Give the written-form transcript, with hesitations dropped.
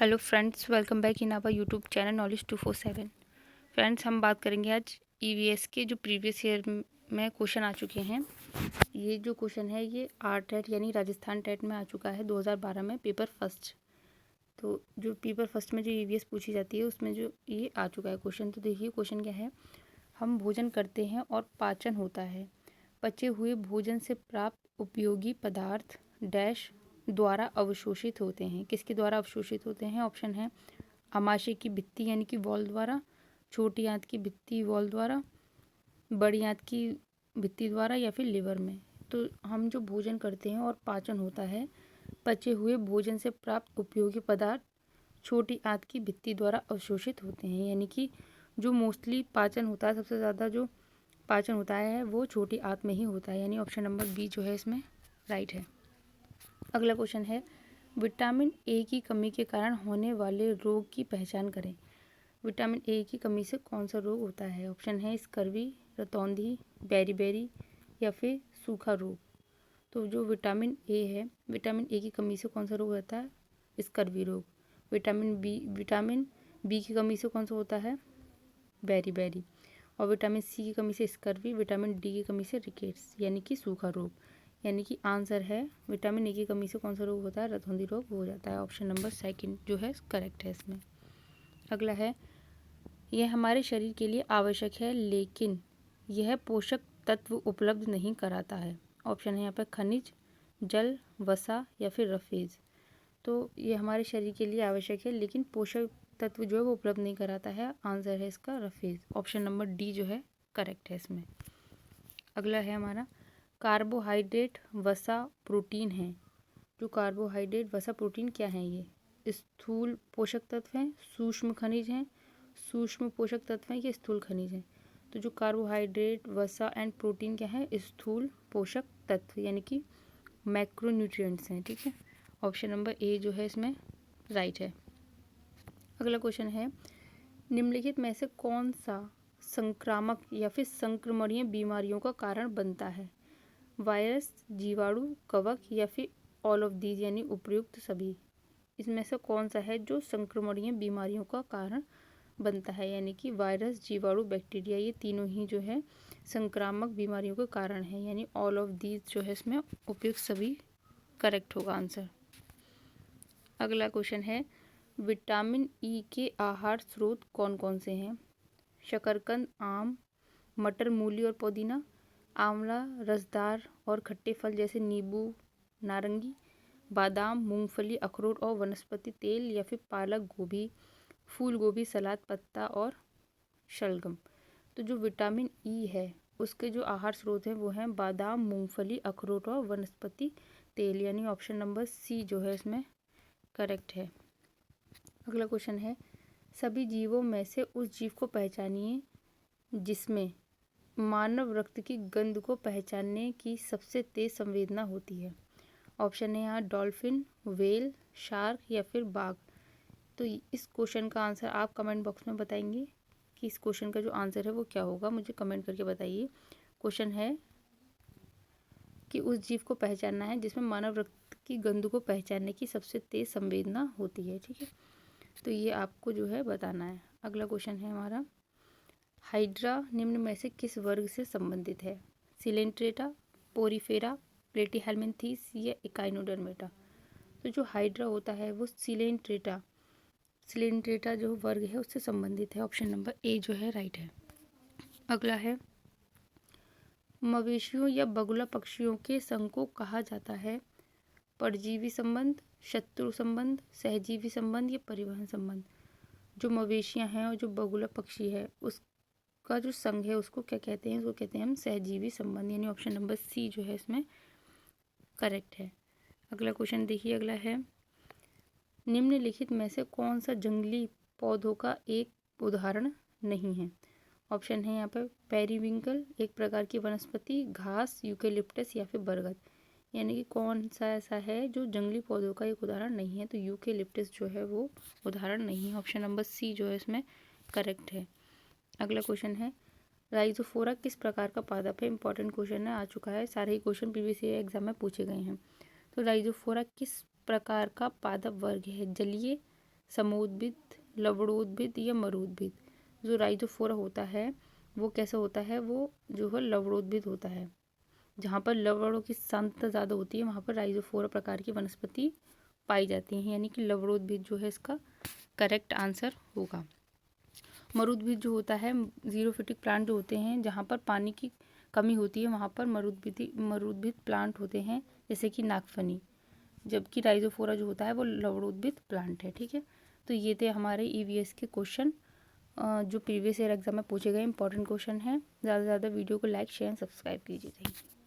Hello friends, welcome back in our YouTube channel knowledge 247। Friends, हम बात करेंगे आज ईवीएस के जो प्रीवियस ईयर में क्वेश्चन आ चुके हैं। ये जो क्वेश्चन है ये टेट यानी राजस्थान टेट में आ चुका है 2012 में पेपर फर्स्ट। तो जो पेपर फर्स्ट में जो ईवीएस पूछी जाती है उसमें जो ये आ चुका है क्वेश्चन। तो देखिए क्वेश्चन क्या है। हम भोजन करते हैं और पाचन होता है। पचे हुए भोजन से प्राप्त उपयोगी पदार्थ डैश द्वारा अवशोषित होते हैं। किसके द्वारा अवशोषित होते हैं? ऑप्शन है आमाशय की भित्ति यानी कि वॉल द्वारा, छोटी आंत की भित्ति वॉल द्वारा, बड़ी आंत की भित्ति द्वारा या फिर लिवर में। तो हम जो भोजन करते हैं और पाचन होता है, पचे हुए भोजन से प्राप्त उपयोगी पदार्थ छोटी आंत की भित्ति द्वारा अवशोषित होते हैं। यानी कि जो मोस्टली पाचन होता है, सबसे ज़्यादा जो पाचन होता है वो छोटी आंत में ही होता है। यानी ऑप्शन नंबर बी जो है इसमें राइट है। अगला क्वेश्चन है विटामिन ए की कमी के कारण होने वाले रोग की पहचान करें। विटामिन ए की कमी से कौन सा रोग होता है? ऑप्शन है स्कर्वी, रतौंधी, बेरी या फिर सूखा रोग। तो जो विटामिन ए है, विटामिन ए की कमी से कौन सा रोग होता है? स्कर्वी रोग। विटामिन बी की कमी से कौन सा होता है? बेरी। और विटामिन सी की कमी से स्कर्वी, विटामिन डी की कमी से रिकेट्स यानी कि सूखा रोग। यानी कि आंसर है विटामिन ए की कमी से कौन सा रोग होता है? रतौंधी रोग हो जाता है। ऑप्शन नंबर सेकंड जो है करेक्ट है इसमें। अगला है यह हमारे शरीर के लिए आवश्यक है लेकिन यह पोषक तत्व उपलब्ध नहीं कराता है। ऑप्शन है यहाँ पर खनिज, जल, वसा या फिर रफेज। तो ये हमारे शरीर के लिए आवश्यक है लेकिन पोषक तत्व जो है वो उपलब्ध नहीं कराता है। आंसर है इसका रफेज। ऑप्शन नंबर डी जो है करेक्ट है इसमें। अगला है हमारा कार्बोहाइड्रेट, वसा, प्रोटीन है। जो कार्बोहाइड्रेट, वसा, प्रोटीन क्या है? ये स्थूल पोषक तत्व हैं, सूक्ष्म खनिज हैं, सूक्ष्म पोषक तत्व हैं, ये स्थूल खनिज हैं। तो जो कार्बोहाइड्रेट, वसा एंड प्रोटीन क्या है? स्थूल पोषक तत्व यानी कि मैक्रोन्यूट्रिएंट्स हैं। ठीक है, ऑप्शन नंबर ए जो है इसमें राइट है। अगला क्वेश्चन है निम्नलिखित में से कौन सा संक्रामक या फिर संक्रमणीय बीमारियों का कारण बनता है? वायरस, जीवाणु, कवक या फिर ऑल ऑफ दीज यानी उपयुक्त सभी। इसमें से कौन सा है जो संक्रमणीय बीमारियों का कारण बनता है? यानी कि वायरस, जीवाणु, बैक्टीरिया, ये तीनों ही जो है संक्रामक बीमारियों के कारण है। यानी ऑल ऑफ दीज जो है इसमें उपयुक्त सभी करेक्ट होगा आंसर। अगला क्वेश्चन है विटामिन ई के आहार स्रोत कौन कौन से हैं? शकरकंद, आम, मटर, मूली और पुदीना, आंवला, रसदार और खट्टे फल जैसे नींबू, नारंगी, बादाम, मूंगफली, अखरोट और वनस्पति तेल या फिर पालक, गोभी, फूल गोभी, सलाद पत्ता और शलगम। तो जो विटामिन ई है उसके जो आहार स्रोत हैं वो हैं बादाम, मूंगफली, अखरोट और वनस्पति तेल। यानी ऑप्शन नंबर सी जो है इसमें करेक्ट है। अगला क्वेश्चन है सभी जीवों में से उस जीव को पहचानिए जिसमें मानव रक्त की गंध को पहचानने की सबसे तेज संवेदना होती है। ऑप्शन है यहाँ डॉल्फिन, वेल, शार्क या फिर बाघ। तो इस क्वेश्चन का आंसर आप कमेंट बॉक्स में बताएंगे कि इस क्वेश्चन का जो आंसर है वो क्या होगा। मुझे कमेंट करके बताइए। क्वेश्चन है कि उस जीव को पहचानना है जिसमें मानव रक्त की गंध को पहचानने की सबसे तेज संवेदना होती है। ठीक है, तो ये आपको जो है बताना है। अगला क्वेश्चन है हमारा हाइड्रा निम्न में से किस वर्ग से संबंधित है? सिलेंट्रेटा, पोरीफेरा, प्लेटीहेल्मिन्थीस या इकाइनोडर्मेटा। तो जो हाइड्रा होता है वो सिलेंट्रेटा जो वर्ग है उससे संबंधित है। ऑप्शन नंबर ए जो है राइट है। अगला है मवेशियों या बगुला पक्षियों के संघ को कहा जाता है परजीवी संबंध, शत्रु संबंध, सहजीवी संबंध या परिवहन संबंध। जो मवेशियां हैं और जो बगुला पक्षी है उसका जो संघ है उसको क्या कहते हैं? उसको कहते हैं हम सहजीवी संबंध। यानी ऑप्शन नंबर सी जो है इसमें करेक्ट है। अगला क्वेश्चन देखिए। अगला है निम्नलिखित में से कौन सा जंगली पौधों का एक उदाहरण नहीं है? ऑप्शन है यहाँ पर पेरीविंकल, एक प्रकार की वनस्पति, घास, यूकेलिप्टस या फिर बरगद। यानी कि कौन सा ऐसा है जो जंगली पौधों का एक उदाहरण नहीं है? तो यूकेलिप्टस जो है वो उदाहरण नहीं है। ऑप्शन नंबर सी जो है इसमें करेक्ट है। अगला क्वेश्चन है राइजोफोरा किस प्रकार का पादप है? इंपॉर्टेंट क्वेश्चन है, आ चुका है। सारे ही क्वेश्चन प्रीवियस ईयर एग्जाम में पूछे गए हैं। तो राइजोफोरा किस प्रकार का पादप वर्ग है? जलीय, समोद्भिद, लवणोद्भिद या मरुद्भिद। जो राइजोफोरा होता है वो कैसे होता है, वो जो है लवणोद्भिद होता है। जहाँ पर लवणों की सांद्रता ज़्यादा होती है वहाँ पर राइजोफोरा प्रकार की वनस्पति पाई जाती हैं, यानी कि लवणोद्भिद जो है इसका करेक्ट आंसर होगा। मरुद्भिद जो होता है, जीरोफिटिक प्लांट जो होते हैं, जहाँ पर पानी की कमी होती है वहाँ पर मरुद्भिद प्लांट होते हैं, जैसे कि नागफनी। जबकि राइजोफोरा जो होता है वो लवणोद्भिद प्लांट है। ठीक है, तो ये थे हमारे ईवीएस के क्वेश्चन जो प्रीवियस ईयर एग्जाम में पूछे गए इंपॉर्टेंट क्वेश्चन हैं। ज़्यादा से ज़्यादा वीडियो को लाइक शेयर सब्सक्राइब कीजिए। Thank you.